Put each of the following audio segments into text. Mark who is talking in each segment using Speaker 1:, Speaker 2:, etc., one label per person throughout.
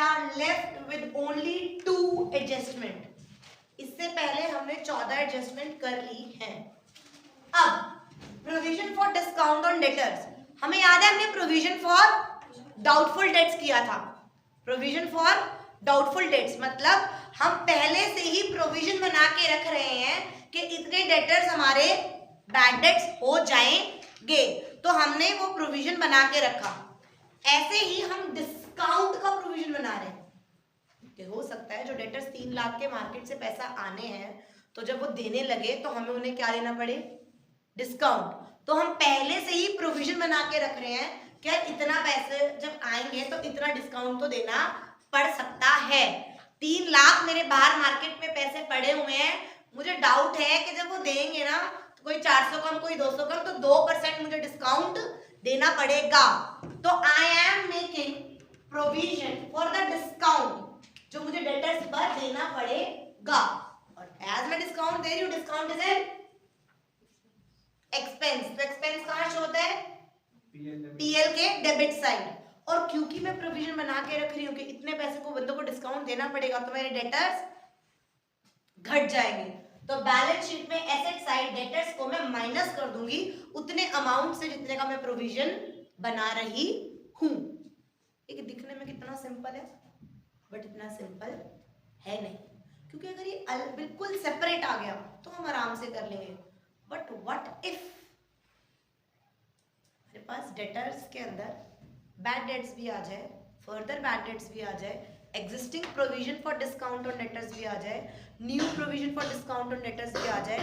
Speaker 1: Are left with only 2 adjustment. इससे पहले हमने 14 एडजस्टमेंट कर ली है। अब provision for discount on debtors, हमें याद है हमने प्रोविजन फॉर डाउटफुल डेट्स किया था। प्रोविजन फॉर डाउटफुल डेट्स मतलब हम पहले से ही प्रोविजन बना के रख रहे हैं कि इतने डेटर्स हमारे बैड डेट्स हो जाएंगे, तो हमने वो प्रोविजन बना के रखा। ऐसे ही हम डिस्काउंट का प्रोविजन बना रहे हैं कि हो सकता है जो डेटर्स 3 लाख के मार्केट से पैसा आने हैं, तो जब वो देने लगे तो हमें उन्हें क्या देना पड़े, डिस्काउंट। तो हम पहले से ही प्रोविजन बना के रख रहे हैं क्या इतना पैसे जब आएंगे तो इतना डिस्काउंट तो देना पड़ सकता है। 3 लाख मेरे बाहर मार्केट में पैसे पड़े हुए हैं, मुझे डाउट है कि जब वो देंगे ना तो कोई 400 कम कोई 200 कम, तो 2% मुझे डिस्काउंट देना पड़ेगा। तो I am making provision for the discount जो मुझे डेटर्स पर देना पड़ेगा। और एज मैं डिस्काउंट दे रही हूँ, डिस्काउंट इज एन एक्सपेंस। तो एक्सपेंस कहाँ शो होता है, पीएल के डेबिट साइड। और क्योंकि मैं प्रोविजन बना के रख रही हूँ कि इतने पैसे को बंदों को डिस्काउंट देना पड़ेगा, तो मेरे डेटर्स घट जाएंगे। तो बैलेंस शीट में एसेट साइड डेटर्स को मैं माइनस कर दूंगी उतने अमाउंट से जितने का मैं प्रोविजन बना रही हूं। ये दिखने में कितना सिंपल है, बट इतना सिंपल है नहीं, क्योंकि अगर ये बिल्कुल सेपरेट आ गया तो हम आराम से कर लेंगे। बट व्हाट इफ मेरे पास डेटर्स के अंदर बैड डेट्स भी आ जाए, फर्दर बैड डेट्स भी आ जाए, existing provision for discount on debtors भी आ जाए, new provision for discount on debtors भी आ जाए,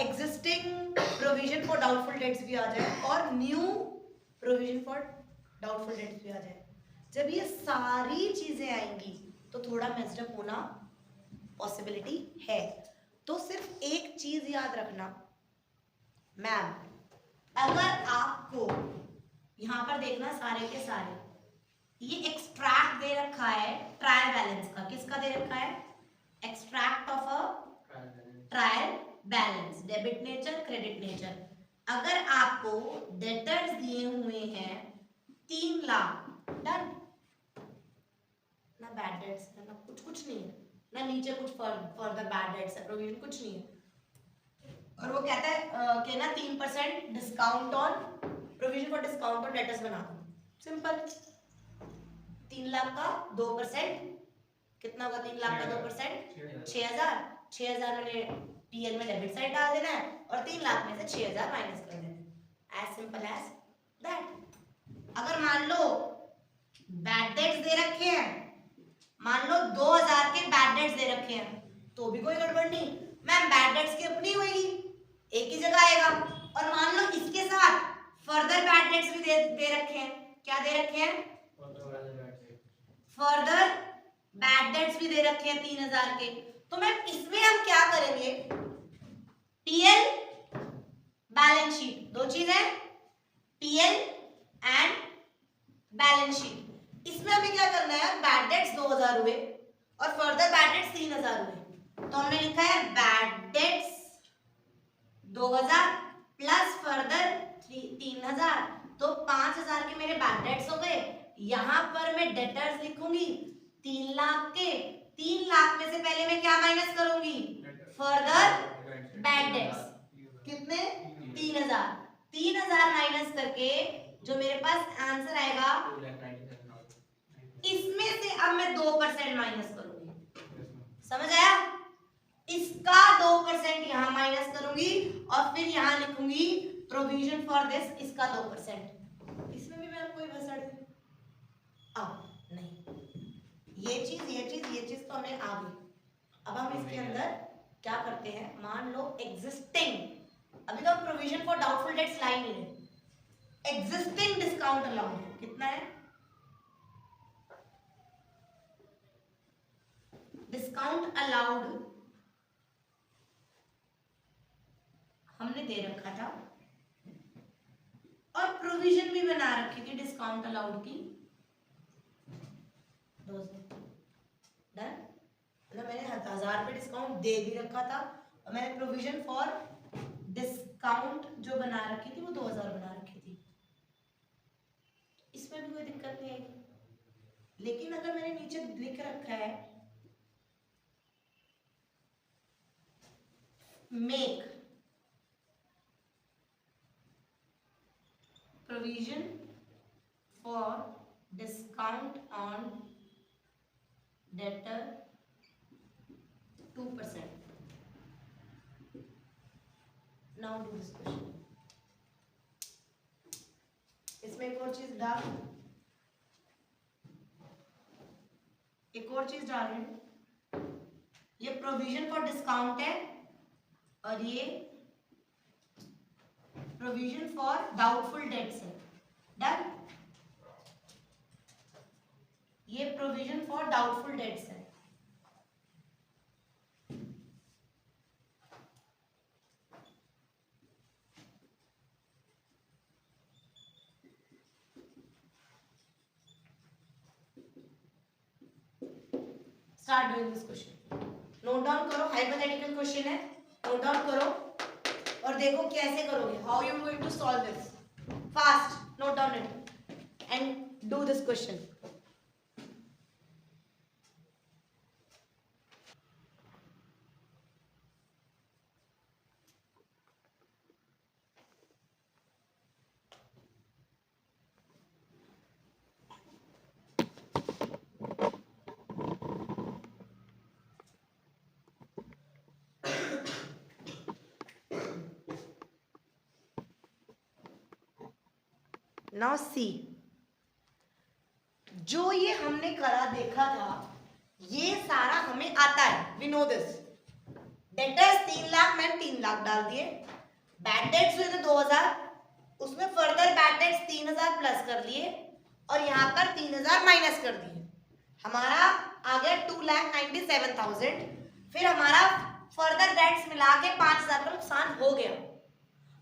Speaker 1: existing provision for doubtful dates भी आ जाए, और new provision for doubtful dates भी आ जाए। जब ये सारी चीजें आएंगी तो थोड़ा मेस्डअप होना पॉसिबिलिटी है। तो सिर्फ एक चीज याद रखना मैम, अगर आपको यहां पर देखना सारे के सारे ये एक्सट्रैक्ट दे रखा है ट्रायल बैलेंस का, किसका दे रखा है, extract of a trial balance, debit nature credit nature. अगर आपको डेटर्स दिए हुए हैं 3 लाख, डन, ना बैड डेट्स है ना कुछ नहीं है, ना नीचे कुछ फर्दर बैड डेट्स है, प्रोविजन कुछ नहीं है, और वो कहता है कि ना 3% discount on provision for discount on debtors बना दो। सिंपल, 3 लाख का 2% कितना होगा, 3 लाख का 2% 6000। 6000 मैंने पीएल में डेबिट साइड डाल देना है और 3 लाख में से 6000 माइनस कर देना है, एज सिंपल एज दैट। अगर मान लो बैड डेट्स दे रखे हैं, मान लो 2000 के बैड डेट्स दे रखे हैं, तो भी कोई गड़बड़ नहीं मैम, बैड डेट्स की अपनी होगी, एक ही जगह आएगा। और मान लो इसके साथ फर्दर बैड डेट्स भी दे रखे हैं, क्या दे रखे हैं, फर्दर बैड डेट्स भी दे रखे हैं 3000 के। तो मैम इसमें हम क्या करेंगे, पीएल बैलेंस शीट, दो चीज है, पीएल एंड बैलेंस शीट। इसमें हमें क्या करना है, बैड डेट्स 2000 हुए और फर्दर बैड डेट्स 3000 हुए, तो हमने लिखा है बैड डेट्स 2000 प्लस फर्दर 3000, तो 5000 के मेरे बैड डेट्स हो गए। यहां पर मैं डेटर्स लिखूंगी 3 लाख के, 3 लाख में से पहले मैं क्या माइनस करूंगी, फर्दर बैड डेट्स, कितने, 3000। 3000 माइनस करके जो मेरे पास आंसर आएगा, इसमें से अब मैं 2% माइनस करूंगी, समझ आया, इसका 2% यहां माइनस करूंगी और फिर यहां लिखूंगी प्रोविजन फॉर दिस, इसका 2%। इसमें भी मैं कोई भसड़ अब नहीं, ये चीज तो हमें आ गई। अब हम इसके अंदर क्या करते हैं, मान लो एग्जिस्टिंग, अभी तो provision for doubtful dates line नहीं है, एग्जिस्टिंग डिस्काउंट अलाउड कितना है, डिस्काउंट अलाउड हमने दे रखा था और प्रोविजन भी बना रखी थी डिस्काउंट अलाउड की, डन, मतलब मैंने 1000 पे डिस्काउंट दे भी रखा था और मैंने प्रोविजन फॉर डिस्काउंट जो बना रखी थी वो 2000 बना रखी थी, इसमें भी कोई दिक्कत नहीं आएगी। लेकिन अगर मैंने नीचे लिख रखा है make provision for discount on debtor 2%. Now do this question. इसमें एक और चीज डाल रहे हैं, ये प्रोविजन फॉर डिस्काउंट है और ये प्रोविजन फॉर डाउटफुल डेट्स है। डन। ये प्रोविजन फॉर डाउटफुल डेट्स है। Start doing this question. Note down करो, हाइपोथेटिकल क्वेश्चन है, नोट डाउन करो और देखो कैसे करोगे, how you going to solve this fast. Note down it and do this question. Now see, जो ये हमने करा देखा था ये सारा हमें आता है, we know this. Debtors 3 lakh, मैंने 3 लाख डाल दिए। बैड डेट्स हुए थे 2000, उसमें फर्दर बैड डेट्स 3000 प्लस कर लिए और यहाँ पर 3000 माइनस कर दिए। हमारा आ गया 2,97,000। फिर हमारा फर्दर डेट्स मिला के 5000 का नुकसान हो गया।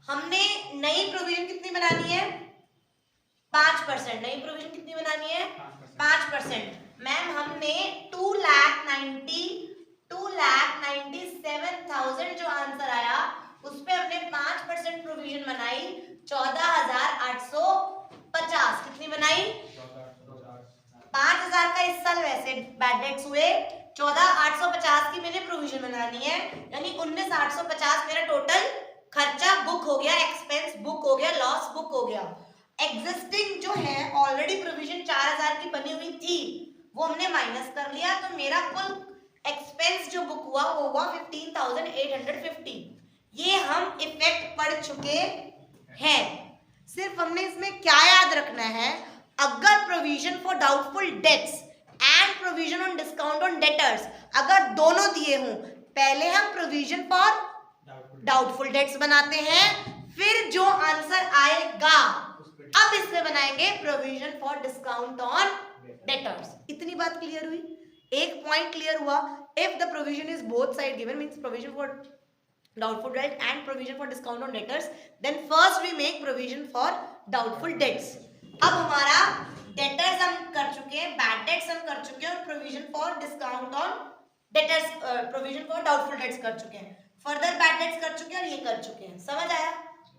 Speaker 1: हमने नई प्रोविजन कितनी बनानी है? 5%। नई प्रोविजन कितनी बनानी है? 5%। मैम हमने 2,97,000 जो आंसर आया उस पे हमने 5% प्रोविजन बनाई, 14,850। कितनी बनाई? 5,000 का इस साल वैसे बैड डेट्स हुए, 14,850 की मैंने प्रोविजन बनानी है, यानी 19,850 मेरा टोटल खर्चा बुक हो गया, एक्सपेंस बुक हो गया, लॉस बुक हो गया। एग्जिस्टिंग जो है ऑलरेडी प्रोविजन 4,000 की बनी हुई थी वो हमने माइनस कर लिया, तो मेरा कुल एक्सपेंस जो बुक हुआ वो हुआ 15,850। ये हम इफेक्ट पढ़ चुके हैं। सिर्फ हमने इसमें क्या याद रखना है, अगर provision for doubtful dates and provision on discount on debtors अगर दोनों दिए हों, पहले हम प्रोविजन फॉर डाउटफुल डेट्स बनाते हैं, फिर जो आंसर आएगा अब इसमें बनाएंगे provision for discount on debtors. इतनी बात क्लियर हुई? एक पॉइंट क्लियर हुआ, if the provision is both side given means provision for doubtful debt and provision for discount on debtors, then first we make provision for doubtful debts. अब हमारा debtors हम कर चुके हैं, बैड डेट्स हम कर चुके हैं और provision for discount on debtors, provision for doubtful dates कर चुके हैं, फर्दर बैड डेट्स कर चुके हैं और ये कर चुके हैं। समझ आया?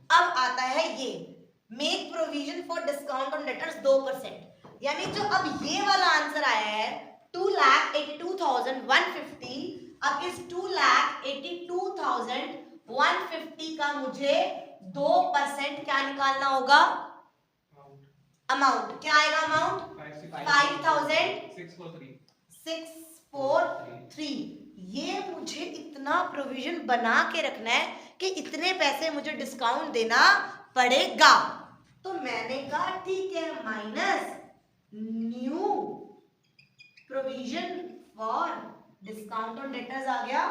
Speaker 1: अब आता है ये make provision for discount on debtors 2%, यानी जो अब ये वाला आंसर आया है 2,82,150, अब इस 2,82,150 का मुझे 2% क्या निकालना होगा? अमाउंट क्या आएगा? अमाउंट 5,643। ये मुझे इतना प्रोविजन बना के रखना है कि इतने पैसे मुझे डिस्काउंट देना पड़ेगा। तो मैंने कहा ठीक है, minus new provision for discount on debtors आ गया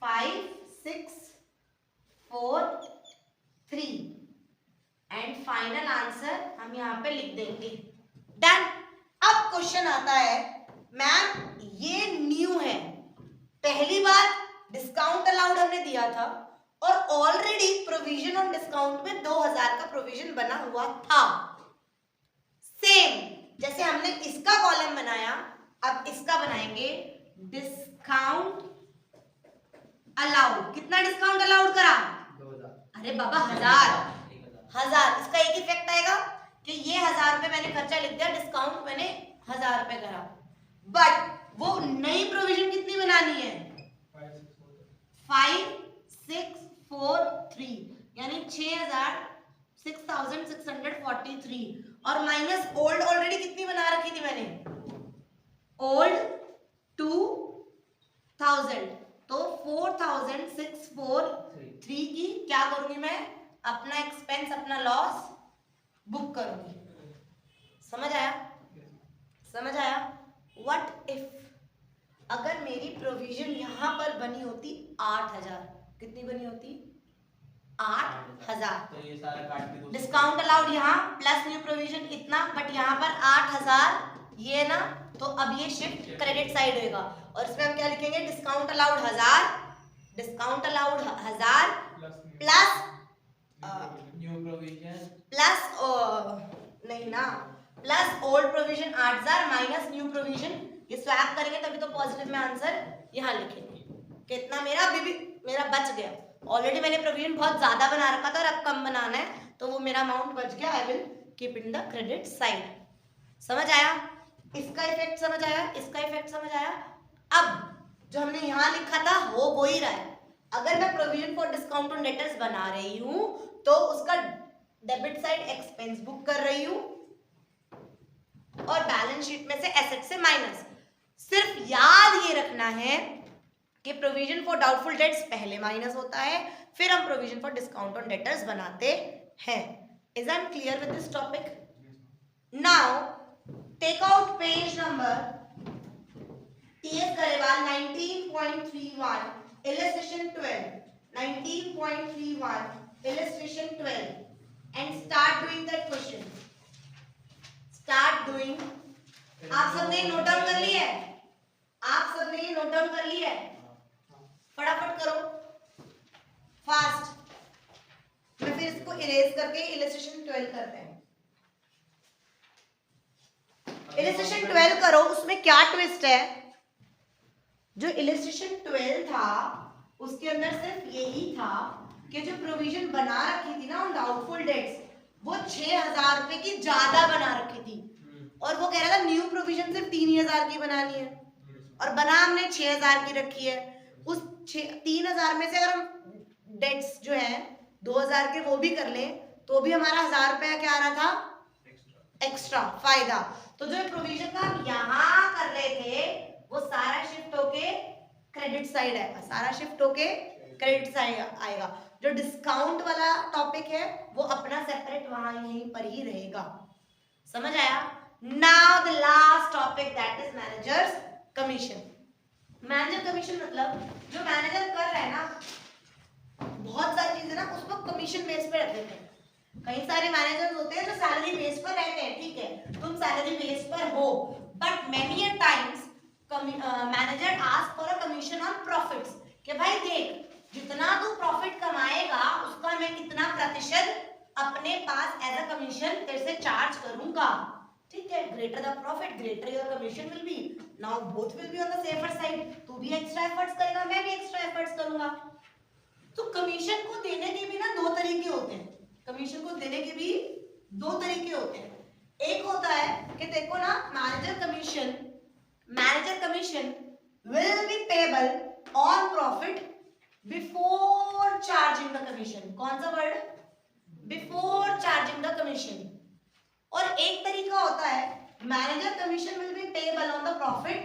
Speaker 1: 5,643 एंड फाइनल आंसर हम यहाँ पे लिख देंगे। डन। अब क्वेश्चन आता है, मैम ये न्यू है, पहली बार डिस्काउंट अलाउड हमने दिया था और ऑलरेडी प्रोविजन ऑन डिस्काउंट में 2,000 का प्रोविजन बना हुआ था। सेम जैसे हमने इसका कॉलम बनाया, अब इसका बनाएंगे डिस्काउंट अलाउड। कितना डिस्काउंट अलाउड करा? 2,000। अरे बाबा 1,000। इसका एक इफेक्ट आएगा कि ये 1,000 रुपए मैंने खर्चा लिख दिया, डिस्काउंट मैंने 1000 रुपए करा, बट वो नई प्रोविजन कितनी बनानी है? 5643, यानी 6643, और माइनस ओल्ड ऑलरेडी कितनी बना रखी थी मैंने? ओल्ड 2000, तो 4643 की क्या करूंगी मैं? अपना एक्सपेंस, अपना लॉस बुक करूंगी। समझ आया? समझ आया? व्हाट इफ अगर मेरी प्रोविजन यहां पर बनी होती 8000, कितनी बनी होती? 8000,
Speaker 2: तो ये सारा काट के
Speaker 1: डिस्काउंट अलाउड यहाँ प्लस न्यू प्रोविजन इतना, बट यहाँ पर 8000 ये ना, तो अब ये शिफ्ट क्रेडिट साइड होगा, और इसमें हम क्या लिखेंगे? Discount allowed 1000, discount allowed 1000 plus
Speaker 2: new provision
Speaker 1: plus नहीं ना, plus old provision 8000 minus new provision, ये स्वैप करेंगे तभी तो पॉजिटिव में आंसर यहाँ लिखेंगे। कितना मेरा अभी भी मेरा बच गया, ऑलरेडी मैंने प्रोविजन बहुत ज्यादा बना रखा था और अब कम बनाना है, तो वो मेरा अमाउंट बच गया, I will keep in the credit side. समझ आया? इसका इफेक्ट समझ आया? इसका इफेक्ट समझ आया? अब जो हमने यहाँ लिखा था वो ही रहा है। अगर मैं provision for discount on debtors बना रही हूँ तो उसका डेबिट साइड एक्सपेंस बुक कर रही हूँ और बैलेंस शीट में से एसेट से माइनस। सिर्फ याद ये रखना है कि प्रोविजन फॉर डाउटफुल डेट्स पहले माइनस होता है, फिर हम provision for discount on debtors बनाते हैं। Is I am clear with this topic? Now take out page number TS Grewal 19.31 illustration 12, 19.31 illustration 12 and start doing that question. Start doing. आप सबने note down कर लिया है? आप सबने ये नोट डाउन कर लिया है? फटाफट करो, फास्ट। मैं फिर इसको इरेज करके इलस्ट्रेशन 12 करते हैं। इलस्ट्रेशन 12 करो, उसमें क्या ट्विस्ट है? जो इलस्ट्रेशन 12 था उसके अंदर सिर्फ यही था कि जो प्रोविजन बना रखी थी ना ऑन डाउटफुल डेट्स, वो 6000 रुपए की ज्यादा बना रखी थी, और वो कह रहा था न्यू प्रोविजन सिर्फ 3000 की बनानी है, और बना हमने 6000 की रखी है। उस 3000 में से अगर हम डेट्स जो है 2000 के वो भी कर लें तो भी हमारा 1000 रुपया क्या आ रहा था? एक्स्ट्रा फायदा। तो जो प्रोविजन का हम यहाँ कर रहे थे वो सारा शिफ्ट होके क्रेडिट साइड है, सारा शिफ्ट होके क्रेडिट साइड आएगा। जो डिस्काउंट वाला टॉपिक है वो अपना सेपरेट वहां यहीं पर ही रहेगा। समझ आया? Now the last topic that is managers commission. Manager commission मतलब जो मैनेजर कर रहा है ना, बहुत सारी चीजें ना उसको कमीशन बेस पे रख देते हैं। कई सारे मैनेजर्स होते हैं जो सैलरी बेस पर रहते हैं, ठीक है, तुम सैलरी बेस पर हो, but many a times manager ask for a commission on profits, कि भाई देख जितना तू प्रॉफिट कमाएगा उसका मैं कितना प्रतिशत अपने पास एज अ कमीशन तेरे से चार्ज करूंगा, ठीक है। Greater the profit greater your commission will be, now both will be on the safer side. तू भी एक्स्ट्रा एफर्ट्स करेगा, मैं भी एक्स्ट्रा एफर्ट्स करूंगा। तो कमीशन को देने के भी ना दो तरीके होते हैं, कमीशन को देने के भी दो तरीके होते हैं। एक होता है कि देखो ना manager commission will be payable on profit before charging the commission। कौन सा word? Before charging the commission। और एक तरीका होता है manager commission will be payable on the profit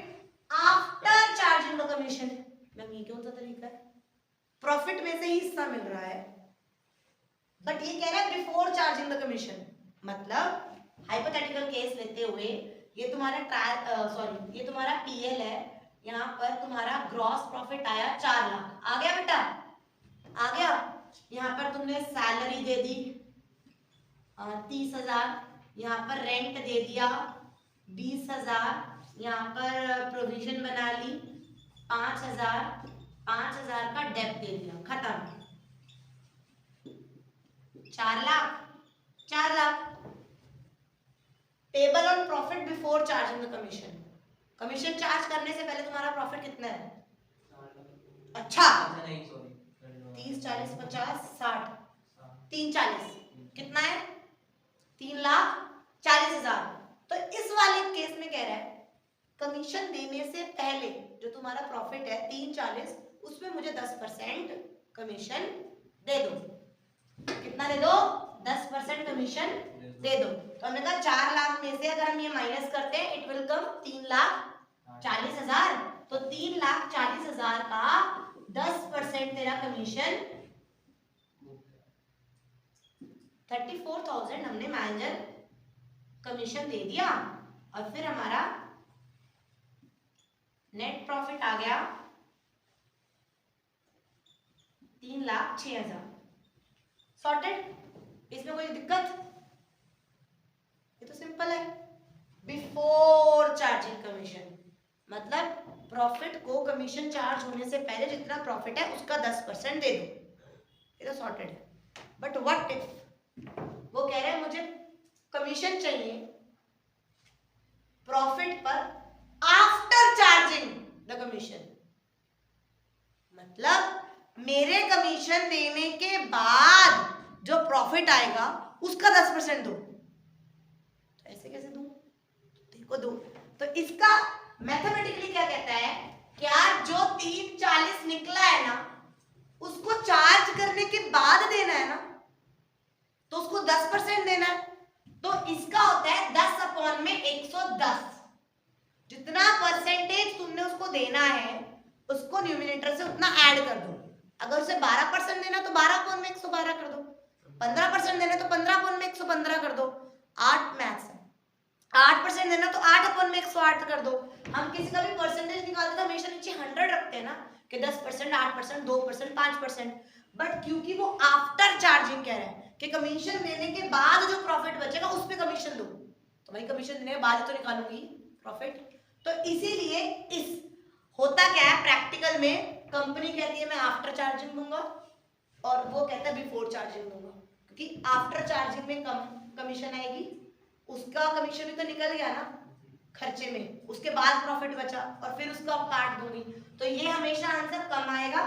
Speaker 1: after charging the commission। Ma'am ये कौन सा तरीका है? प्रॉफिट में से ही हिस्सा मिल रहा है, बट ये कह रहा है बिफोर चार्जिंग द कमीशन। मतलब हाइपोथेटिकल केस लेते हुए ये तुम्हारा ये तुम्हारा पीएल है, यहाँ पर तुम्हारा ग्रॉस प्रॉफिट आया 4 लाख, आ गया बेटा? आ गया। यहाँ पर तुमने सैलरी दे दी 30,000, यहाँ पर रेंट दे दिया 20,000, यहाँ पर प्रोविजन बना ली 5,000 का डेब्ट दे दिया, खत्म। 4 lakh payable on profit before charging the commission. Commission charge करने से पहले तुम्हारा प्रॉफिट कितना है? अच्छा 30 40 50 60 3 40 कितना है? 3,40,000। तो इस वाले केस में कह रहा है कमीशन देने से पहले जो तुम्हारा प्रॉफिट है 340, उसमें मुझे 10% कमीशन दे दो। कितना दे दो? 10% कमीशन दे दो। तो हमने कहा 4 लाख में से अगर हम ये माइनस करते हैं इट विल कम 3,40,000। तो 3,40,000 का 10% तेरा कमीशन 34,000 हमने मैनेजर कमीशन दे दिया। और फिर हमारा नेट प्रॉफिट आ गया 3,06,000। सॉर्टेड? इसमें कोई दिक्कत? ये तो सिंपल है। बिफोर चार्जिंग कमीशन मतलब प्रॉफिट को कमीशन चार्ज होने से पहले जितना प्रॉफिट है उसका 10% दे दो। ये तो सॉर्टेड है। बट व्हाट इफ वो कह रहे हैं मुझे कमीशन चाहिए प्रॉफिट पर आफ्टर चार्जिंग द कमीशन, मतलब मेरे कमीशन देने के बाद जो प्रॉफिट आएगा उसका 10% दो। तो ऐसे कैसे दूं? देखो दो। तो इसका मैथमेटिकली क्या कहता है, क्या जो 340 निकला है ना उसको चार्ज करने के बाद देना है ना, तो उसको 10% देना है। तो इसका होता है 10/110। जितना परसेंटेज तुमने उसको देना है उसको न्यूमिनेटर से उतना ऐड कर दो। अगर उसे 12% देना तो 12/112 कर दो, 15% देना तो 15/115 कर दो। 8 मैथ्स है। 8% देना तो 8/108 कर दो। हम किसी का भी परसेंटेज निकालते तो हमेशा नीचे 100 रखते हैं ना कि 10%, 8%, 2%, 5%। बट क्योंकि वो आफ्टर चार्जिंग कह रहा है कि कमीशन देने के बाद जो प्रॉफिट बचेगा उस पे कमीशन दो, तो भाई कमीशन देने के बाद तो निकालूंगी प्रॉफिट। तो इसीलिए इस होता क्या है प्रैक्टिकल में, कंपनी कहती है मैं आफ्टर चार्जिंग दूंगा और वो कहता है बिफोर चार्जिंग दूंगा, क्योंकि आफ्टर चार्जिंग में कम कमीशन आएगी, उसका कमीशन भी तो निकल गया ना खर्चे में, उसके बाद प्रॉफिट बचा और फिर उसका काट दूंगी। तो ये हमेशा आंसर कम आएगा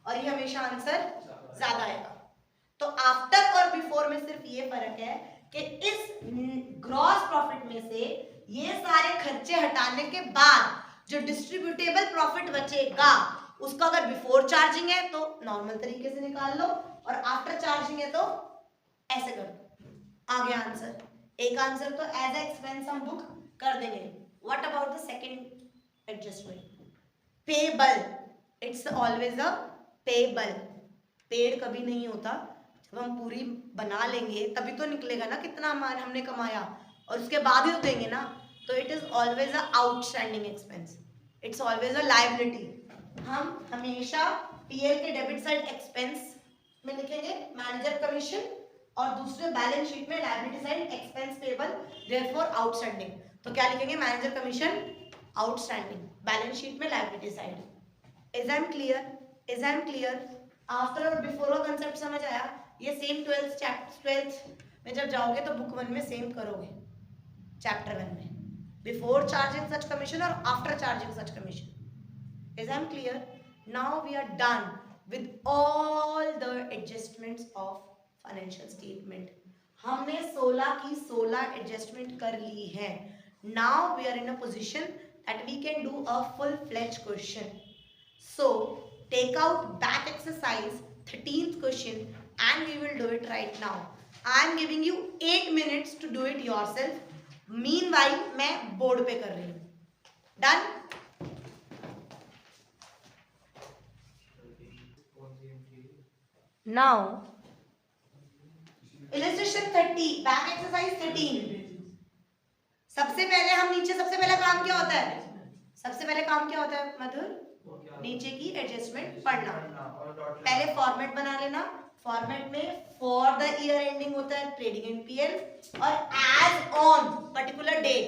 Speaker 1: और ये हमेशा आंसर ज्यादा आएगा। तो आफ्टर और बिफोर में सिर्फ ये फर्क है कि इस ग्रॉस प्रॉफिट में से ये सारे खर्चे हटाने के बाद जो डिस्ट्रीब्यूटेबल प्रॉफिट बचेगा उसका अगर बिफोर चार्जिंग है तो नॉर्मल तरीके से निकाल लो और आफ्टर चार्जिंग है तो ऐसे कर दो। आ गया आंसर। एक आंसर तो एज ए एक्सपेंस हम बुक कर देंगे। What about the second adjustment? Payable, it's always a payable. Paid कभी नहीं होता, जब हम पूरी बना लेंगे तभी तो निकलेगा ना कितना हमने कमाया, और उसके बाद ही तो देंगे ना। तो it is always a outstanding expense, it's always a liability. हम हमेशा पीएल के डेबिट साइड एक्सपेंस में लिखेंगे मैनेजर कमीशन और दूसरे बैलेंस शीट में liability side expense payable, therefore outstanding. तो क्या लिखेंगे? Manager commission outstanding, balance sheet में liability side. Is I am clear? Is I am clear? After और बिफोर का कंसेप्ट समझ आया? ये सेम 12th में जब जाओगे तो बुक 1 में सेम करोगे, चैप्टर 1 में, बिफोर चार्जिंग सच कमीशन और after charging such commission. Is I am clear? Now we are done with all the adjustments of financial statement. हमने 16 की 16 एडजस्टमेंट कर ली है। Now we are in a position that we can do a full fledge question. So take out that exercise 13th question and we will do it right now. I am giving you 8 minutes to do it yourself. Meanwhile मैं board पे कर रही हूँ। Done? Now illustration 30, back exercise 13. सबसे पहले हम नीचे सबसे पहला काम क्या होता है? सबसे पहले काम क्या होता है मधुर? नीचे की एडजस्टमेंट पढ़ना। पहले फॉर्मेट बना लेना। फॉर्मेट में फॉर द ईयर एंडिंग होता है ट्रेडिंग एनपीएल और as on particular date.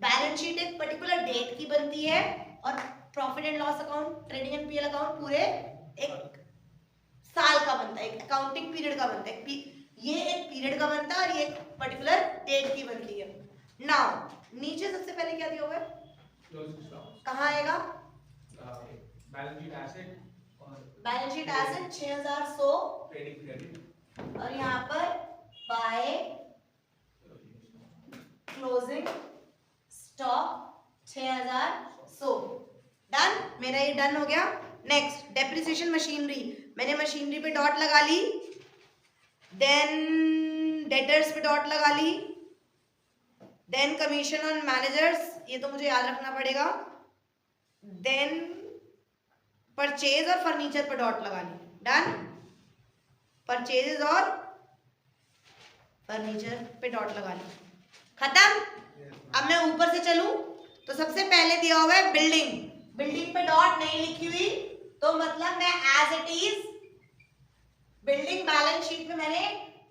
Speaker 1: Balance sheet एक पर्टिकुलर डेट की बनती है और profit and loss account, trading and PL account पूरे एक साल का बनता है, एक अकाउंटिंग पीरियड का बनता है। ये एक पीरियड का बनता है और ये एक पर्टिकुलर डेट की बनती है। नाउ नीचे सबसे पहले क्या दिया हुआ है? कहाँ आएगा?
Speaker 2: बैलेंस शीट एसेट और
Speaker 1: balance sheet asset 6100
Speaker 2: trading credit
Speaker 1: और यहाँ पर बाय क्लोजिंग स्टॉक 6100। डन, मेरा ये डन हो गया। नेक्स्ट डेप्रिसिएशन मशीनरी, मैंने मशीनरी पे डॉट लगा ली, देन डेटर्स पे डॉट लगा ली, देन कमीशन ऑन मैनेजर्स, ये तो मुझे याद रखना पड़ेगा, देन परचेज और फर्नीचर पे डॉट लगा ली। डन, परचेजेस और फर्नीचर पे डॉट लगा ली, खत्म। अब मैं ऊपर से चलूं तो सबसे पहले दिया हुआ है बिल्डिंग, बिल्डिंग पे डॉट नहीं लिखी हुई तो मतलब मैं as it is building balance sheet में मैंने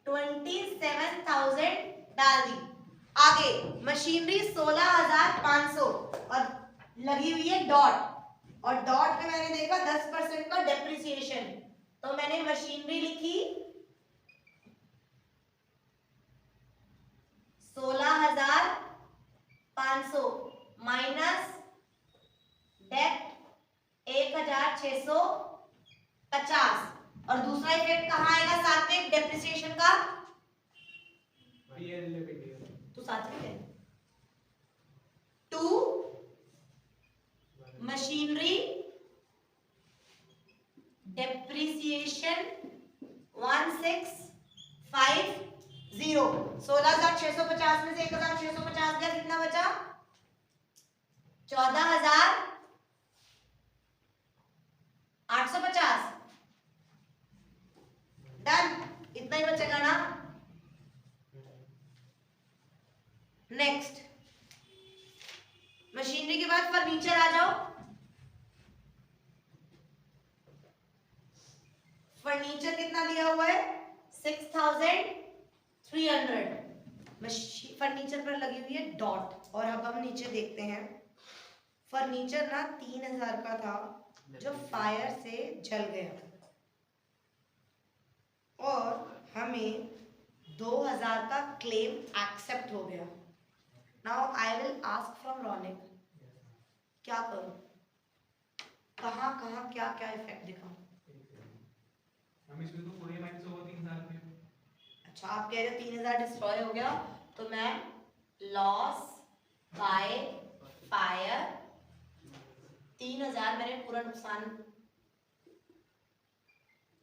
Speaker 1: 27,000 डाल दी। आगे मशीनरी 16,500 और लगी हुई है डॉट, और डॉट में मैंने देखा 10% का डेप्रिसिएशन, तो मैंने मशीनरी लिखी 16,500 माइनस डेप्ट 1,650, और दूसरा इफेक्ट कहाँ आएगा साथ में डेप्रिसिएशन का, तो साथ में है टू मशीनरी डेप्रिसिएशन 1650। 16,650 में से 1,650 गया, कितना बचा 14,850। डन, इतना ही बचेगा ना। नेक्स्ट मशीनरी के बाद फर्नीचर आ जाओ। फर्नीचर कितना दिया हुआ है 6,300। फर्नीचर पर लगी हुई है डॉट, और अब हम नीचे देखते हैं। फर्नीचर ना 3,000 का था जो फायर से जल गया, और हमें 2,000 का क्लेम एक्सेप्ट हो गया। Now I will ask from Raunik, क्या करूं, कहाँ कहाँ क्या क्या इफेक्ट दिखाऊं।
Speaker 2: इसमें तो पूरे माइनस होगा 3,000 में।
Speaker 1: अच्छा, आप कह रहे हो 3,000 डिस्ट्रॉय हो गया, तो मैं लॉस बाय फायर 3,000 मैंने पूरा नुकसान।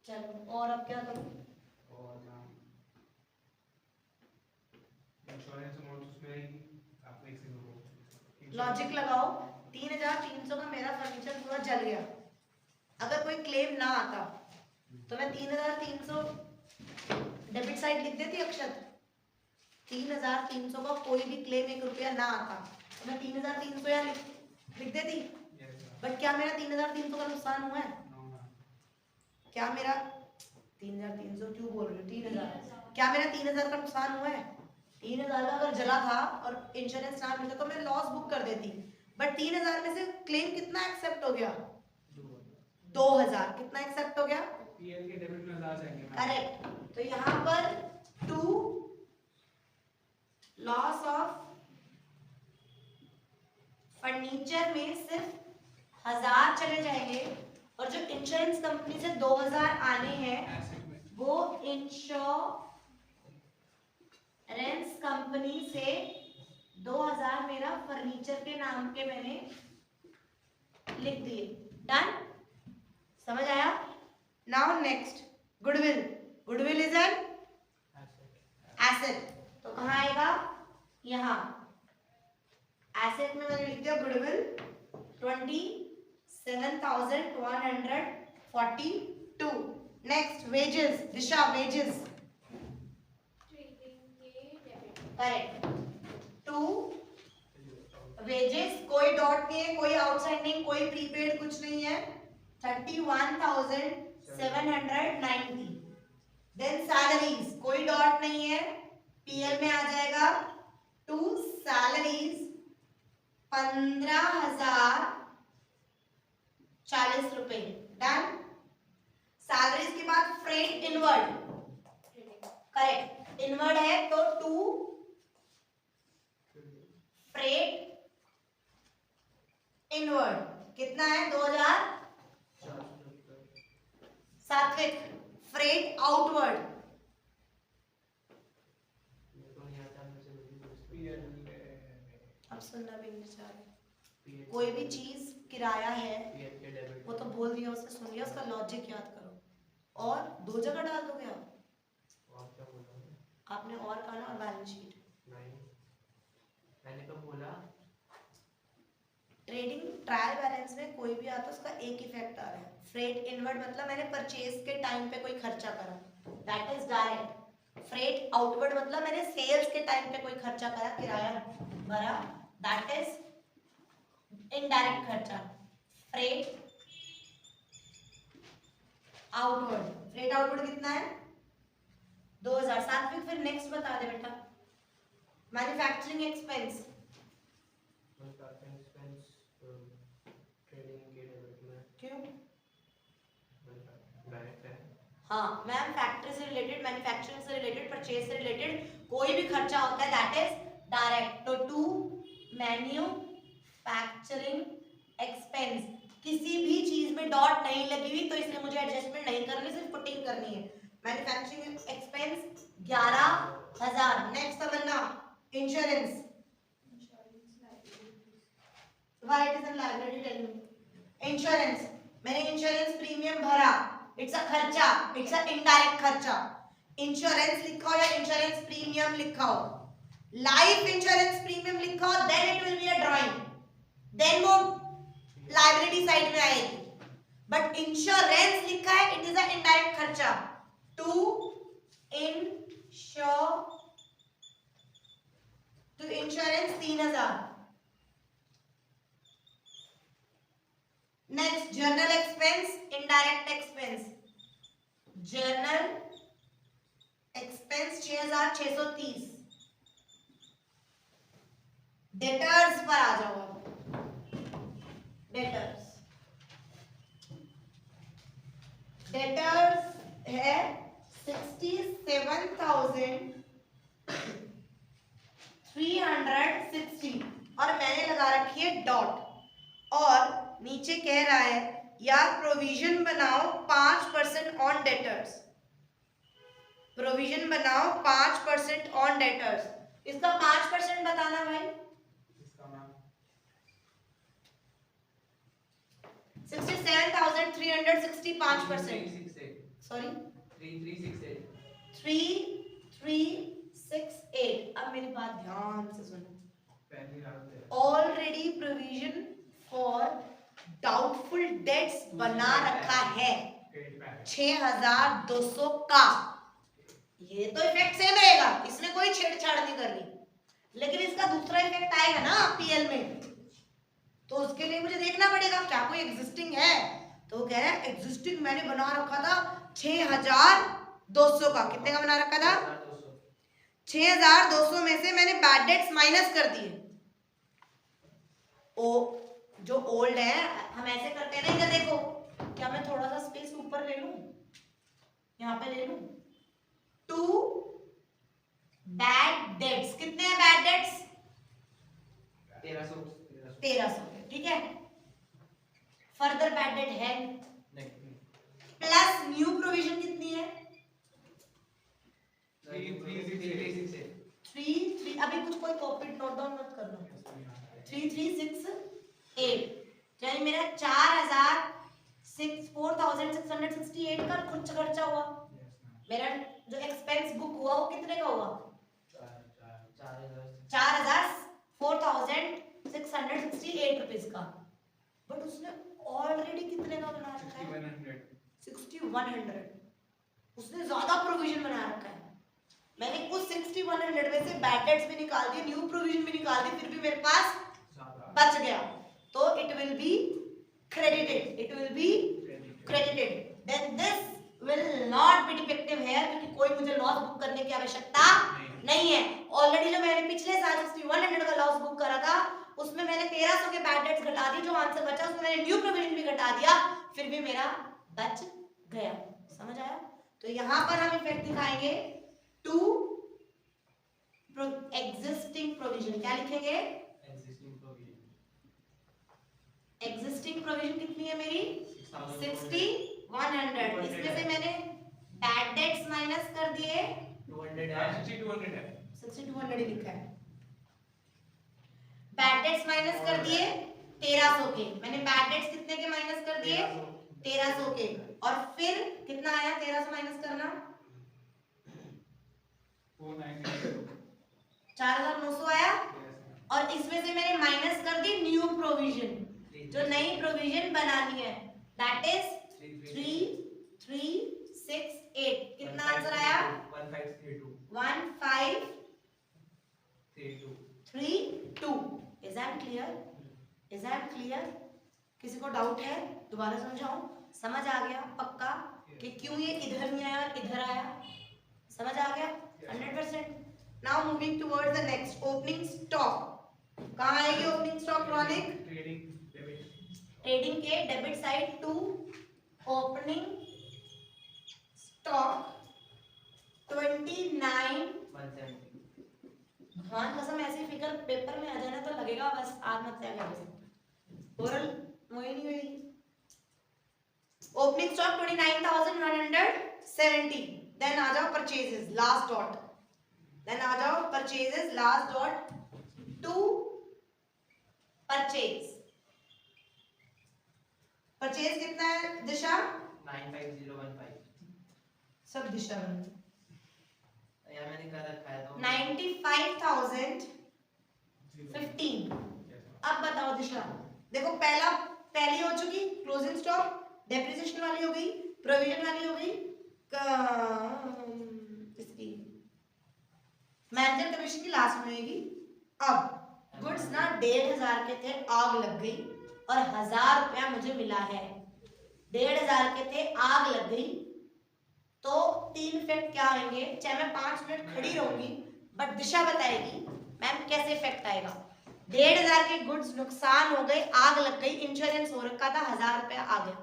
Speaker 1: चलो, और अब क्या करूं,
Speaker 2: और इंश्योरेंस अमाउंट उसमें रहेगी, आप एक सिंगल को
Speaker 1: लॉजिक लगाओ। 3,300 का मेरा फर्नीचर पूरा जल गया, अगर कोई क्लेम ना आता तो मैं 3,300 डेबिट साइड लिख देती अक्षत। 3,300 का कोई भी क्लेम 1 रुपया ना आता तो मैं 3,300 यहाँ लिख देती। बट क्या मेरा 3,300 का नुकसान हुआ है? क्या मेरा 3,300 क्यों बोल रही हूँ, 3,000, क्या मेरा 3,000 का नुकसान हुआ है? 3,000 का अगर जला था और इंश्योरेंस ना मिलता तो मैं लॉस बुक कर देती, बट 3,000 में से क्लेम कितना एक्सेप्ट हो गया, 2,000। कितना एक्सेप्ट हो गया,
Speaker 2: पीएल के डेबिट में 1,000 जाएंगे।
Speaker 1: करेक्ट। तो यहाँ पर 2 लॉस ऑफ फर्नीचर में सिर्फ 1,000 चले जाएंगे, और जो इंश्योरेंस कंपनी से 2,000 आने हैं वो इंश्योरेंस कंपनी से 2,000 मेरा फर्नीचर के नाम के मैंने लिख दिए। डन, समझ आया? Now next goodwill. Goodwill is an asset, तो कहाँ आएगा, यहाँ एसेट में मैंने लिख दिया गुडविल 27,142। नेक्स्ट वेजेस, दिशा वेजेस, करेक्ट। 2 वेजेस, कोई डॉट नहीं है, कोई आउटस्टैंडिंग, कोई प्रीपेड, कुछ नहीं है, 31,790। देन सैलरीज, कोई डॉट नहीं है, पीएल में आ जाएगा 2 सैलरीज 15,040 रुपए। डन। सैलरीज के बाद फ्रेट इनवर्ड, करेक्ट, इनवर्ड है तो 2 फ्रेट इनवर्ड कितना है 2,000। सात्विक फ्रेट आउटवर्ड, अब आप सुनना भी नहीं चाह रहे। कोई भी चीज किराया है वो तो बोल दिया, उसने सुन लिया, उसका लॉजिक याद करो और दो जगह डाल दोगे आप।
Speaker 2: और क्या बोला
Speaker 1: आपने और कहा ना, और बैलेंस शीट।
Speaker 2: नहीं, मैंने कब बोला?
Speaker 1: ट्रेडिंग ट्रायल बैलेंस में कोई भी आता है उसका एक इफेक्ट आ रहा है। फ्रेट इनवर्ड मतलब मैंने परचेज के टाइम पे कोई खर्चा करा, that is direct. Freight outward मतलब मैंने सेल्स के टाइम पे कोई खर्चा करा, किराया भरा, दैट इज इनडायरेक्ट खर्चा। फ्रेट आउटवर्ड, फ्रेट आउटवर्ड कितना है 2000। सात्विक फिर नेक्स्ट बता दे बेटा। मैन्युफैक्चरिंग एक्सपेंस, क्यों? हाँ मैम, फैक्ट्री से रिलेटेड, मैन्युफैक्चरिंग से रिलेटेड, परचेज से रिलेटेड कोई भी खर्चा होता है दैट इज डायरेक्ट। तो टू मैन्युफैक्चरिंग एक्सपेंस, किसी भी चीज में डॉट नहीं लगी हुई तो इसमें मुझे एडजस्टमेंट नहीं करनी, सिर्फ पुटिंग करनी है। Manufacturing expense 11,000। नेक्स्ट समझना, insurance, why it is an liability, tell me. Insurance, मैंने इंश्योरेंस प्रीमियम भरा, इट्स अ खर्चा, इट्स अ इनडायरेक्ट खर्चा। इंश्योरेंस लिखा हो या इंश्योरेंस प्रीमियम लिखा हो, लाइफ इंश्योरेंस प्रीमियम लिखा हो, then it will be a drawing, then वो लायबिलिटी साइड में आएगी। बट इंश्योरेंस लिखा है, इट इज अ इनडायरेक्ट खर्चा। To insurance 3,000। Next general expense, indirect expense, general expense 6,630। Debtors पर आ जाओ। डेटर्स है 67,360 और मैंने लगा रखी है डॉट, और नीचे कह रहा है यार प्रोविजन बनाओ 5% ऑन डेटर्स, प्रोविजन बनाओ 5% ऑन डेटर्स। इसका 5% बताना भाई। 67,360 5%, सॉरी 3368। अब मेरी बात ध्यान से सुनो। Already provision for doubtful dates बना रखा है 6,200 का, ये तो इफेक्ट सेम रहेगा, इसमें कोई छेड़छाड़ नहीं करनी, लेकिन इसका दूसरा इफेक्ट आएगा ना पीएल में, तो उसके लिए मुझे देखना पड़ेगा क्या कोई एग्जिस्टिंग है। तो कह रहा है एग्जिस्टिंग मैंने बना रखा था 6,200 का। कितने का बना रखा था? 6,200 में से मैंने बैड डेट्स माइनस कर दिए। ओ जो ओल्ड है, हम ऐसे करते हैं ना, इधर देखो, क्या मैं थोड़ा सा स्पेस ऊपर ले लूं, यहां पे ले लूं। टू बैड डेट्स, कितने हैं बैड डेट्स? 1300, ठीक है। फर्दर बैड डेट है प्लस न्यू प्रोविजन कितनी है? 3 अभी कुछ कोई कॉपी नोट डाउन मत करना। 3,368 यानी मेरा 4,668 का कुछ खर्चा हुआ। मेरा जो एक्सपेंस बुक हुआ वो कितने का हुआ? 4,668 रुपीज का। बट उसने ऑलरेडी कितने का बना रखा है? 6,100। उसने ज्यादा प्रोविजन बना रखा है। मैंने उस 6,100 में से बैड डेट्स भी निकाल दिए, न्यू प्रोविजन भी निकाल दी, फिर भी मेरे पास बच गया, तो it will B credited, then this will not be defective here, क्योंकि कोई मुझे लॉस बुक करने की आवश्यकता नहीं है। ऑलरेडी जो मैंने पिछले साल 6,100 का लॉस बुक करा था, उसमें मैंने 1,300 के बैड डेट्स घटा दी, जो आंसर बचा उसमें मैंने न्यू प्रोविजन भी घटा दिया, फिर भी मेरा बच गया। समझ आया? तो यहाँ पर हम इफेक्ट दिखाएंगे टू एग्जिस्टिंग प्रोविजन। क्या लिखेंगे? एग्जिस्टिंग प्रोविजन कितनी है मेरी? 6,100। इसमें से मैंने बैड डेट्स माइनस कर दिए 200 है, 6,200 ही लिखा है। बैड डेट्स माइनस कर दिए 1300 के, मैंने बैड डेट्स कितने के माइनस कर दिए 1300 के, और फिर कितना आया 1300 माइनस करना 4900 आया, और इसमें से मैंने माइनस कर दी न्यू प्रोविजन, जो नई प्रोविजन बनानी है, दैट इज 3368। कितना आंसर आया 1532। Is that clear? Is that clear? किसी को डाउट है? दोबारा समझाऊं? समझ आ गया पक्का कि क्यों ये इधर नहीं आया और इधर आया? समझ आ गया 100%? Now moving towards the next, opening stock. कहां आएगी ओपनिंग स्टॉक क्रॉनिक? ट्रेडिंग के debit side to opening stock 29,170। भगवान कसम ऐसी फिगर पेपर में आ जाए ना तो लगेगा बस आत्महत्या कर ली, ओरल वही नहीं हुई। Opening stock 29,170। देन आ जाओ परचेजेस, लास्ट डॉट। देन आ जाओ purchases, last dot to purchase. Purchase कितना है दिशा?
Speaker 3: 95015।
Speaker 1: सब दिशा में
Speaker 3: यार मैंने कर रखा है तो
Speaker 1: 95,015। अब बताओ दिशा, देखो पहली हो चुकी क्लोजिंग स्टॉक, डेप्रिसिएशन वाली हो गई, प्रोविजन वाली हो गई, इसकी मैनेजर कमीशन की लास्ट में होगी। अब गुड्स ना 1500 के थे, आग लग गई और 1000 रुपया मुझे मिला है। 1500 के थे, आग लग गई, तो 3 इफेक्ट क्या आएंगे? चाहे मैं 5 मिनट खड़ी रहूंगी बट दिशा बताएगी मैम कैसे इफेक्ट आएगा। 1500 के गुड्स नुकसान हो गए, आग लग गई, इंश्योरेंस हो रखा था, 1000 रुपया आ गया।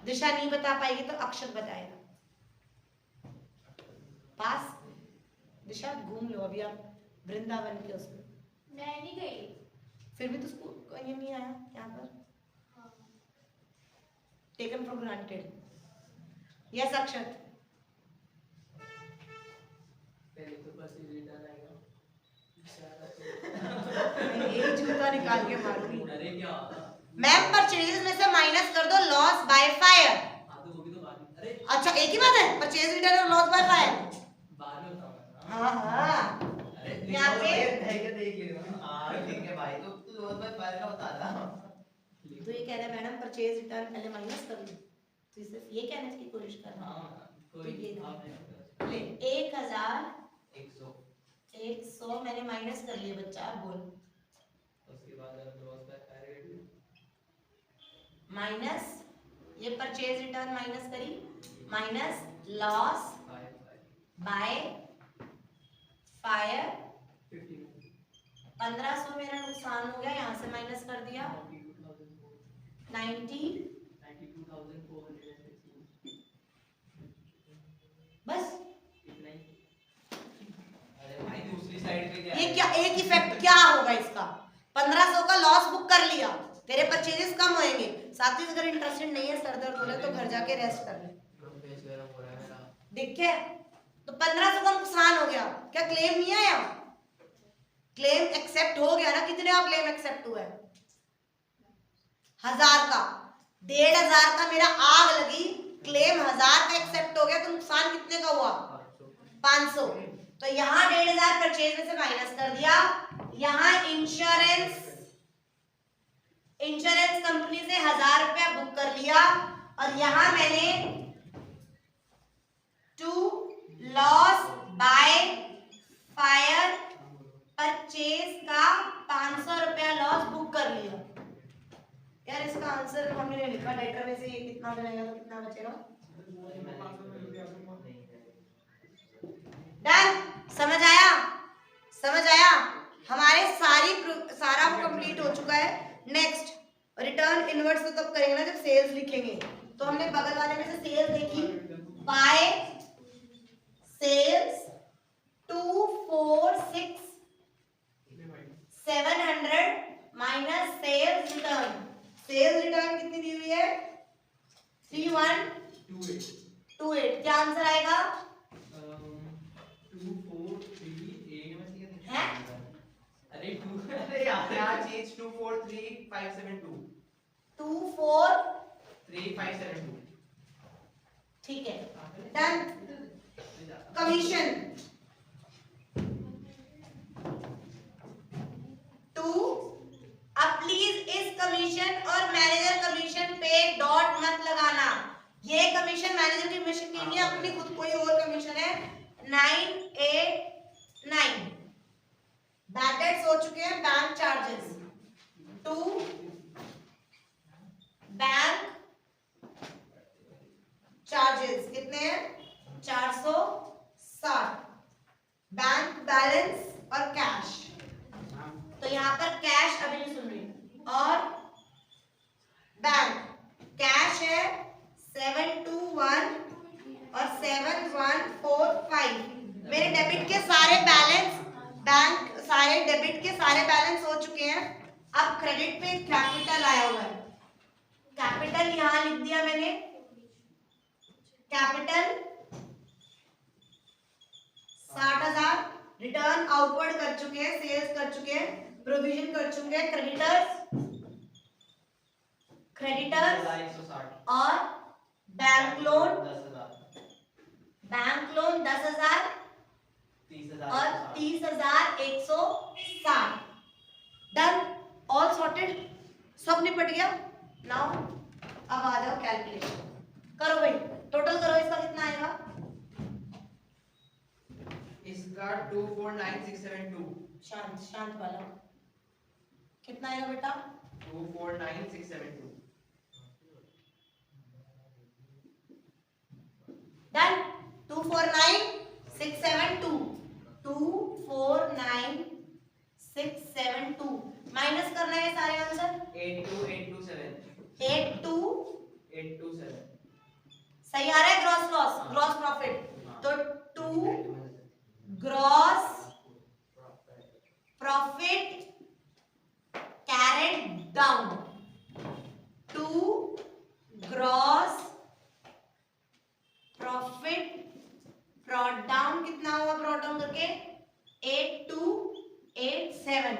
Speaker 1: दिशा नहीं बता पाएगी तो अक्षत बताएगा। पास? दिशा घूम लो अभी आप वृंदावन के उसमें।
Speaker 4: मैं नहीं गई।
Speaker 1: फिर भी तो उसको ये नहीं आया यहाँ पर। Taken for granted. यस अक्षत?
Speaker 3: पहले तो बस रिटर्न आएगा।
Speaker 1: एक जूता निकाल के मारूंगी।
Speaker 3: अरे क्या
Speaker 1: मैम परचेजेस में से माइनस कर दो लॉस बाय फायर।
Speaker 3: हाँ तो वो भी तो बाद में। अरे
Speaker 1: अच्छा एक ही बात है, परचेज रिटर्न और लॉस बाय फायर।
Speaker 3: बाद में बताऊंगा।
Speaker 1: हाँ हाँ
Speaker 3: अरे
Speaker 1: यहाँ पे
Speaker 3: है क्या देख लेना। हाँ ठीक है भाई, तो तू रोज भाई फायर का बता रहा।
Speaker 1: तो ये कह रहा है मैडम परचेज रिटर्न पहले माइनस कर लो, तो सिर्फ ये कहने की कोशिश कर रहा
Speaker 3: हाँ कोई
Speaker 1: ठीक है।
Speaker 3: आपने
Speaker 1: ले
Speaker 3: 100
Speaker 1: 1,100 मैंने माइनस कर लिए बच्चा, बोल।
Speaker 3: उसके बाद अब लॉस बाय फायर
Speaker 1: माइनस ये परचेज रिटर्न माइनस करी, माइनस लॉस बाय फायर 1500 मेरा नुकसान हो गया, यहाँ से माइनस कर दिया
Speaker 3: 92,416
Speaker 1: बस।
Speaker 3: इतना ही। अरे भाई दूसरी साइड पे क्या
Speaker 1: ये क्या एक इफेक्ट क्या होगा इसका? 1500 का लॉस बुक कर लिया, तेरे परचेजेस कम होंगे। साथी अगर इंटरेस्टेड नहीं है, सर दर्द हो रहा है तो घर जाके रेस्ट कर ले।
Speaker 3: पेज गरम हो रहा है मेरा।
Speaker 1: देखे तो 1500 का नुकसान हो गया, क्या क्लेम नहीं आया? क्लेम एक्सेप्ट हो गया ना? कितने का क्लेम एक्सेप्ट हुआ है? 1000 का। 1500 का मेरा आग लगी, क्लेम 1000 का एक्सेप्ट हो गया, तो नुकसान कितने का हुआ? 500। तो यहाँ 1500 परचेज में से माइनस कर दिया, यहाँ इंश्योरेंस कंपनी से 1000 रुपया बुक कर लिया, और यहाँ मैंने to loss by fire purchase का 500 रुपया लॉस बुक कर लिया। यार इसका आंसर हमने लिखा लेटर में से, ये कितना बनेगा तो कितना बचेगा? डन? समझ आया? समझ आया? हमारे सारा वो कंप्लीट हो चुका है। नेक्स्ट रिटर्न इनवर्ट्स तो तब करेंगे ना जब सेल्स लिखेंगे। तो हमने बगल वाले में से सेल्स देखी, by sales 246,700 minus sales return. Sales return कितनी दी हुई है? 3128। क्या आंसर आएगा?
Speaker 3: 2438 अरे 2 अरे यार
Speaker 4: क्या चीज 243572
Speaker 1: 243572 ठीक है डन कमीशन 2 अब प्लीज इस कमीशन और मैनेजर कमीशन पे डॉट मत लगाना ये कमीशन मैनेजर की कमीशन की नहीं है अपनी खुद कोई और कमीशन है 989 बैड डेट्स हो चुके हैं बैंक चार्जेस 2 बैंक चार्जेस कितने हैं 460 बैंक बैलेंस और कैश तो यहां पर कैश अभी नहीं सुन रही और बैंक कैश है 721 और 7145 मेरे डेबिट के सारे बैलेंस बैंक सारे डेबिट के सारे बैलेंस हो चुके हैं अब क्रेडिट पे कैपिटल आया हुआ है कैपिटल यहां लिख दिया मैंने कैपिटल 60,000 रिटर्न आउटवर्ड कर चुके हैं सेल्स कर चुके हैं प्रोविजन कर चुके हैं क्रेडिटर्स
Speaker 3: 160
Speaker 1: और बैंक लोन
Speaker 3: 10,000
Speaker 1: 10,000 और 30,160 डन ऑल सॉर्टेड सब निपट गया नाउ अब आ जाओ कैलकुलेशन करो भाई टोटल करो इसका कितना आएगा
Speaker 4: इसका 249672
Speaker 1: शांत शांत वाला कितना आएगा बेटा
Speaker 4: 249672
Speaker 1: डन 249672 249672 माइनस करना है सारे आंसर
Speaker 4: 82827
Speaker 1: 82827 सही आ रहा है ग्रॉस लॉस ग्रॉस प्रॉफिट तो 2 gross profit carried down 2 gross profit brought down कितना हुआ ब्रॉट डाउन करके 8287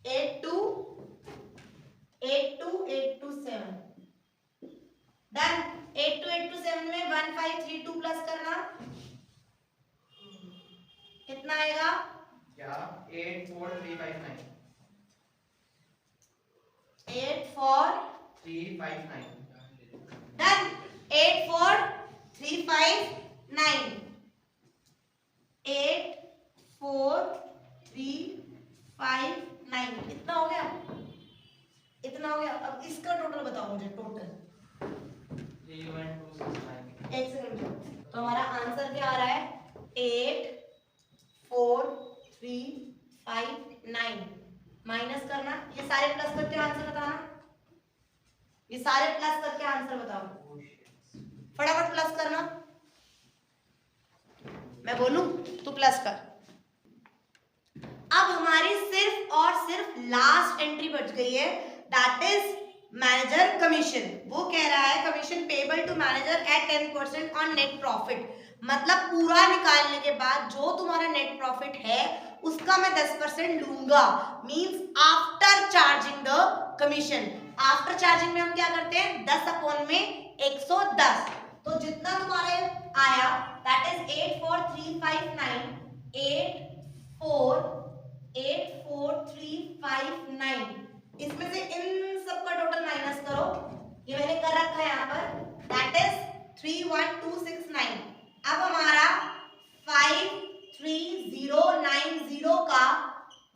Speaker 1: 82827 डन 8287 में 1532 प्लस करना कितना आएगा
Speaker 4: क्या 84359
Speaker 1: 84359
Speaker 4: 359
Speaker 1: डन 84359 84359 इतना हो गया इतना हो गया अब इसका टोटल बताओ मुझे टोटल
Speaker 4: 31269
Speaker 1: एक सेकंड तो हमारा आंसर क्या आ रहा है 84359 माइनस करना ये सारे प्लस करके आंसर बताना ये सारे प्लस करके आंसर बताओ फटाफट प्लस करना मैं बोलूं तू प्लस कर अब हमारी सिर्फ और सिर्फ लास्ट एंट्री बच गई है दैट इज मैनेजर कमीशन वो कह रहा है commission payable to manager at 10% on net profit मतलब पूरा निकालने के बाद जो तुम्हारा नेट प्रॉफिट है उसका मैं 10% लूंगा means after charging the commission after charging में हम क्या करते हैं 10 अपॉन में 110 तो जितना तुम्हारे आया दैट इज 84359 इसमें से इन सब का टोटल माइनस करो ये मैंने कर रखा है यहाँ पर दैट इज 31269 अब हमारा 53090 का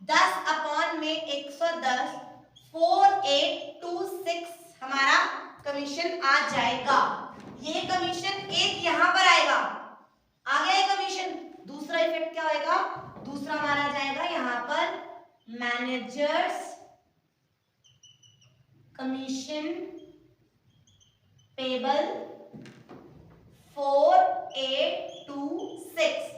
Speaker 1: 10 अपॉन में 110 4826 हमारा कमीशन आ जाएगा ये कमीशन एक यहां पर आएगा आ गया ये कमीशन दूसरा इफेक्ट क्या होएगा दूसरा हमारा जाएगा यहां पर मैनेजर्स कमीशन पेबल 4826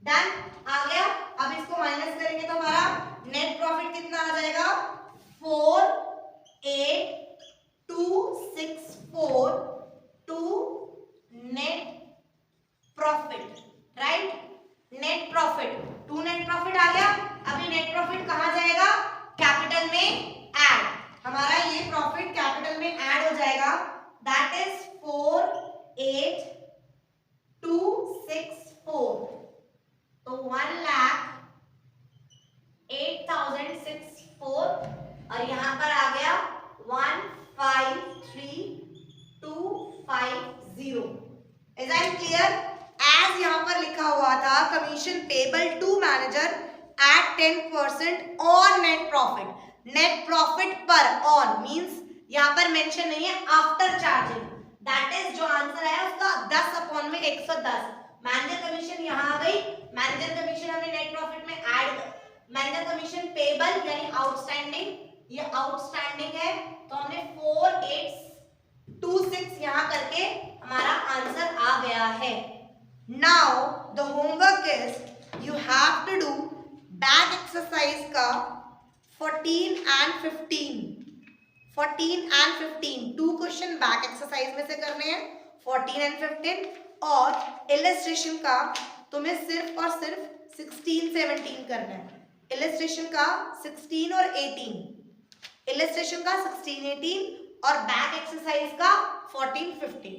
Speaker 1: डन आ गया अब इसको माइनस करेंगे तो हमारा नेट प्रॉफिट कितना आ जाएगा 48264 to net profit right net profit to net profit आ गया अभी नेट प्रॉफिट कहाँ जाएगा, कैपिटल में ऐड, हमारा ये प्रॉफिट कैपिटल में ऐड हो जाएगा, दैट इज 48,264, तो 1,08,064 और यहाँ पर आ गया 153,250. Is that clear? As यहाँ पर लिखा हुआ था commission payable to manager at 10% on net profit. Net profit पर on means यहाँ पर मेंशन नहीं है आफ्टर चार्जिंग, दैट इज जो आंसर है उसका 10/110. मैनेजर कमीशन यहाँ आ गई, मैनेजर कमीशन हमने नेट प्रॉफिट में ऐड, मैनेजर कमीशन पेबल यानी आउटस्टैंडिंग, ये आउटस्टैंडिंग है तो हमने 4826 यहाँ करके हमारा आंसर आ गया है. Now the homework is you have to do back exercise का 14 and 15. 14 and 15 to question back exercise में से करने हैं 14 and 15, और इलस्ट्रेशन का तुम्हें सिर्फ और सिर्फ 16-17 करना है. इलस्ट्रेशन का 16 और 18, इलस्ट्रेशन का 16-18 और बैक एक्सरसाइज का 14-15.